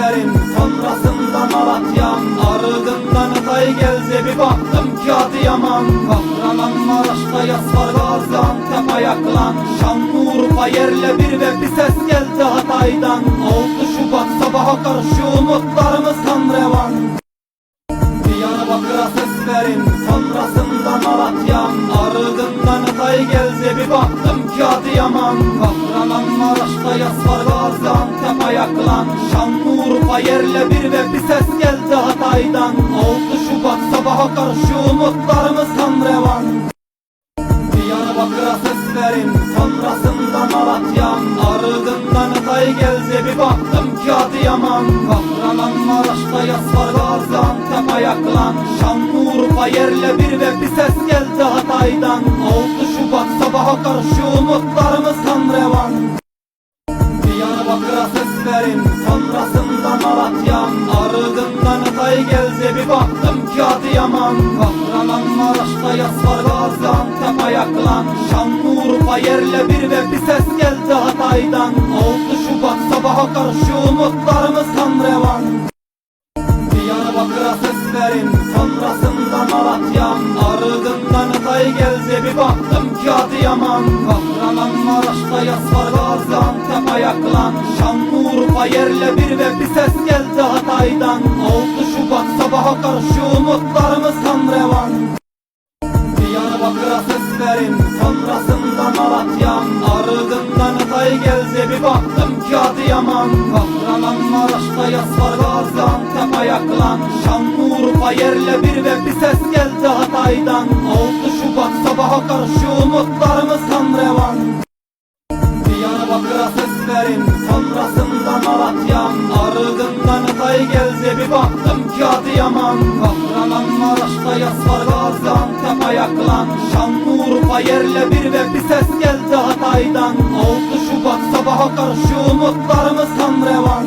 seslerin sonrasında Malatya'm. Arıgın'dan Hatay geldi, bir baktım ki Adıyaman. Kahramanmaraş'ta yas var, Gaziantep ayaklan. Şanlıurfa yerle bir ve bir ses geldi Hatay'dan. 6 Şubat sabaha karşı umutlarımız kan revan. Diyarbakır'a seslerin sonrasında Malatya'm. Arıgın'dan Hatay geldi, bir baktım ki Adıyaman. Kahramanmaraş'ta yas var, Gaziantep ayaklan. Şanlıurfa yerle bir ve bir ses geldi Hatay'dan. 6 Şubat sabaha karşı umutlarımız kan revan. Diyarbakır'a seslerin sonrasında Malatya'm. Arıgın'dan Hatay geldi, bir baktım ki Adıyaman. Kahramanmaraş'ta yas var, Gaziantep ayaklan. Şanlıurfa yerle bir ve bir ses geldi Hatay'dan. 6 Şubat sabaha karşı umutlarımız kan revan. Diyarbakır'a seslerin sonrasında Malatya'm. Arıgın'dan Hatay geldi, bir baktım ki Adıyaman. Kahramanmaraş'ta yas var, Gaziantep ayaklan. Şanlıurfa yerle bir ve bir ses geldi Hatay'dan. 6 Şubat sabaha karşı umutlarımız kan revan. Diyarbakır'a seslerin sonrasında Malatya'm. Arıgın'dan Hatay geldi, bir baktım ki Adıyaman. Kahramanmaraş'ta yas var, Gaziantep ayaklan. Şanlıurfa yerle bir ve bir ses geldi Hatay'dan. 6 Şubat sabaha karşı umutlarımız kan revan. Diyarbakır'a seslerin sonrasında Malatya'm. Arıgın'dan Hatay geldi, bir baktım ki Adıyaman. Kahramanmaraş'ta yas var, Gaziantep ayaklan. Şanlıurfa yerle bir ve bir ses geldi Hatay'dan. 6 Şubat sabaha karşı umutlarımız kan revan. Diyarbakır'a seslerin sonrasında Malatya'm. Arıgın'dan Hatay geldi, bir baktım ki Adıyaman. Kahramanmaraş'ta yas var, Gaziantep ayaklan. Şanlıurfa yerle bir ve bir ses geldi Hatay'dan. 6 Şubat sabaha karşı umutlarımız kan revan.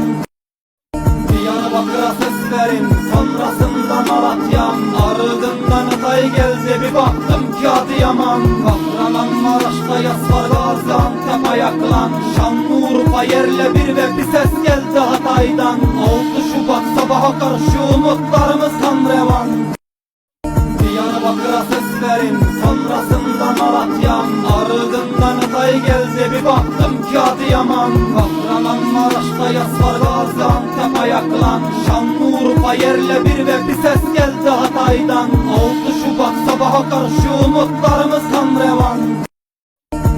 Diyarbakır'a seslerin sonrasında Malatya'm. Arıgın'dan Hatay geldi, bir baktım ki Adıyaman. Kahramanmaraş'ta yas var, Gaziantep ayaklan. Şanlıurfa yerle bir ve bir ses geldi Hatay'dan. 6 Şubat sabaha karşı umutlarımız kan revan. Diyarbakır'a seslerin sonrasında Malatya'm. Arıgın'dan Hatay geldi, bir baktım ki Adıyaman. Kahramanmaraş'ta yas var, Gaziantep ayaklan. Şanlıurfa yerle bir ve bir ses geldi Hatay'dan. 6 Şubat sabaha karşı umutlarımız kan revan.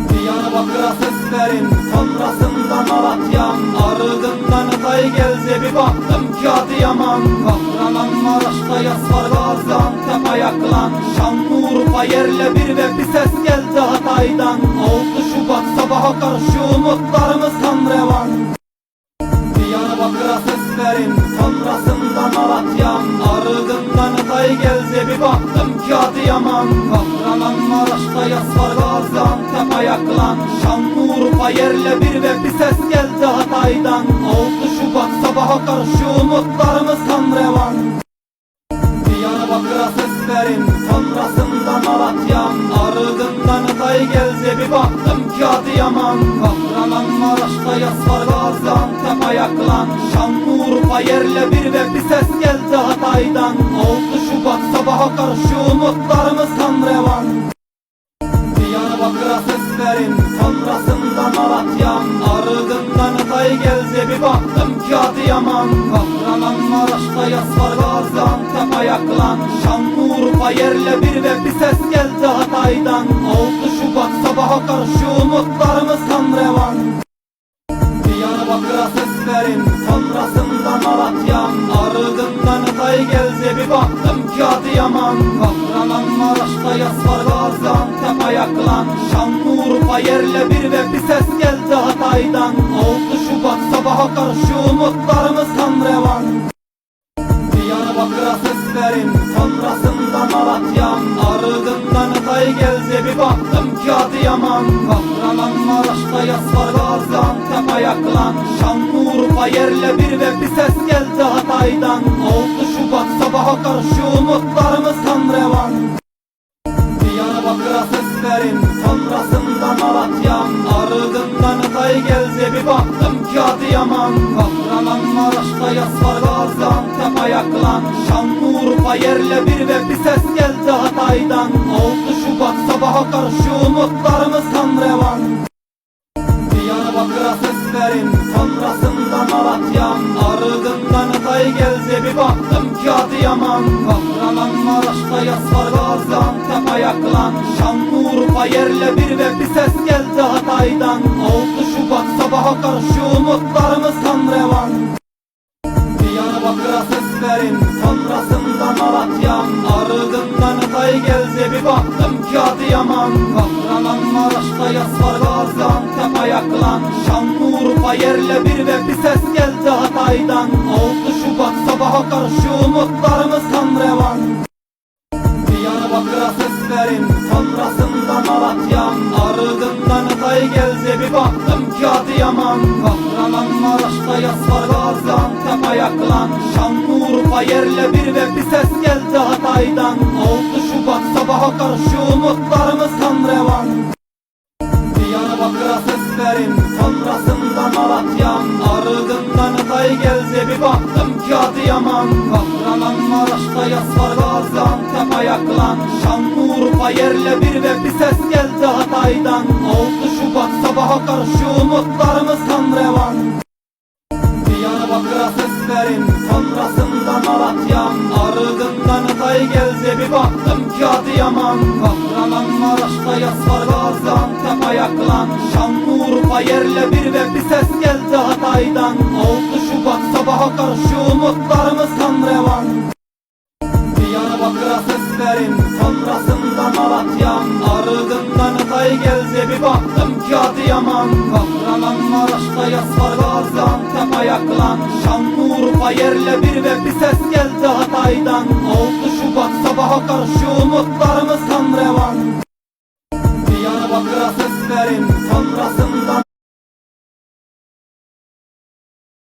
Diyarbakır'a seslerin sonrasında Malatya'm. Arıgın'dan Hatay geldi, bir baktım ki Adıyaman. Kahramanmaraş'ta yas var, Gaziantep ayaklan. Şanlıurfa yerle bir ve bir ses geldi Hatay'dan. 6 Şubat sabaha karşı umutlarımız kan revan. Diyarbakır'a seslerin sonrasında Malatya'm. Arıgın'dan Hatay geldi, bir baktım ki Adıyaman. Kahramanmaraş'ta yas var, Gaziantep ayaklan. Şanlıurfa yerle bir ve bir ses geldi Hatay'dan. 6 Şubat sabaha karşı umutlarımız kan revan. Diyarbakır'a seslerin sonrasında Malatya'm. Arıgın'dan Hatay geldi, bir baktım ki Adıyaman. Kahramanmaraş'ta yas var, Gaziantep ayaklan. Şanlıurfa yerle bir ve bir ses geldi Hatay'dan. 6 Şubat sabaha karşı umutlarımız kan revan. Diyarbakır'a seslerin sonrasında Malatya'm. Arıgın'dan Hatay geldi, bir baktım ki Adıyaman. Kahramanmaraş'ta yas var, Gaziantep ayaklan. Şanlıurfa yerle bir ve bir ses geldi Hatay'dan. 6 Şubat sabaha karşı umutlarımız kan revan. Diyarbakır'a seslerin sonrasında Malatya'm. Arıgın'dan Hatay geldi, bir baktım ki Adıyaman. Kahramanmaraş'ta yas var, Gaziantep ayaklan. Şanlıurfa yerle bir ve bir ses geldi Hatay'dan. 6 Şubat sabaha karşı umutlarımız kan revan. Diyarbakır'a seslerin sonrasında Malatya'm. Arıgın'dan Hatay geldi, bir baktım ki Adıyaman. Kahramanmaraş'ta yas var, Gaziantep ayaklan. Şanlıurfa yerle bir ve bir ses geldi Hatay'dan. 6 Şubat sabaha karşı umutlarımız kan revan. Diyarbakır'a seslerin sonrasında Malatya'm. Arıgın'dan Hatay geldi, bir baktım ki Adıyaman. Kahramanmaraş'ta yas var, Gaziantep ayaklan. Şanlıurfa yerle bir ve bir ses geldi Hatay'dan. 6 Şubat sabaha karşı umutlarımız kan revan. Diyarbakır'a ses verin, sonrasında Malatya. Ardından Hatay geldi, bir baktım ki Adıyaman. Kahramanmaraş'ta yas var, Gaziantep ayaklan. Şanlıurfa yerle bir ve bir ses geldi Hatay'dan. 6 Şubat sabaha karşı umutlarımız kan revan. Diyarbakır'a ses verin, sonrasında Malatya. Ardından Hatay geldi, bir baktım ki Adıyaman. Kahramanmaraş'ta yas var, Gaziantep ayaklan. Şanlıurfa yerle bir ve bir ses geldi Hatay'dan. 6 Şubat sabaha karşı umutlarımız kan revan. Diyarbakır'a ses verin, sonrasında Malatya. Ardından Hatay geldi, bir baktım ki Adıyaman. Kahramanmaraş'ta yas var, Gaziantep ayaklan. Şanlıurfa yerle bir ve bir ses geldi Hatay'dan. 6 Şubat sabaha karşı umutlarımız kan revan. Diyarbakır'a ses verin, sonrasında Malatya. Ardından Hatay geldi, bir baktım ki Adıyaman. Kahramanmaraş'ta yas var, Gaziantep ayaklan. Şanlıurfa yerle bir ve bir ses geldi Hatay'dan. 6 Şubat sabaha karşı umutlarımız kan revan. Diyarbakır'a ses verin, sonrasında Malatya. Ardından Hatay geldi, bir baktım ki Adıyaman. Kahramanmaraş'ta yas var, Gaziantep ayaklan. Şanlıurfa yerle bir ve bir ses geldi Hatay'dan. 6 Şubat sabaha karşı umutlarımız kan revan. Diyarbakır'a ses verin, sonrasında Malatya. Ardından Hatay geldi, bir baktım ki Adıyaman. Kahramanmaraş'ta yas var, Gaziantep ayaklan. Şanlıurfa yerle bir ve bir ses geldi Hatay'dan. 6 Şubat sabaha karşı umutlarımız kan revan. Diyarbakır'a ses verin, sonrasında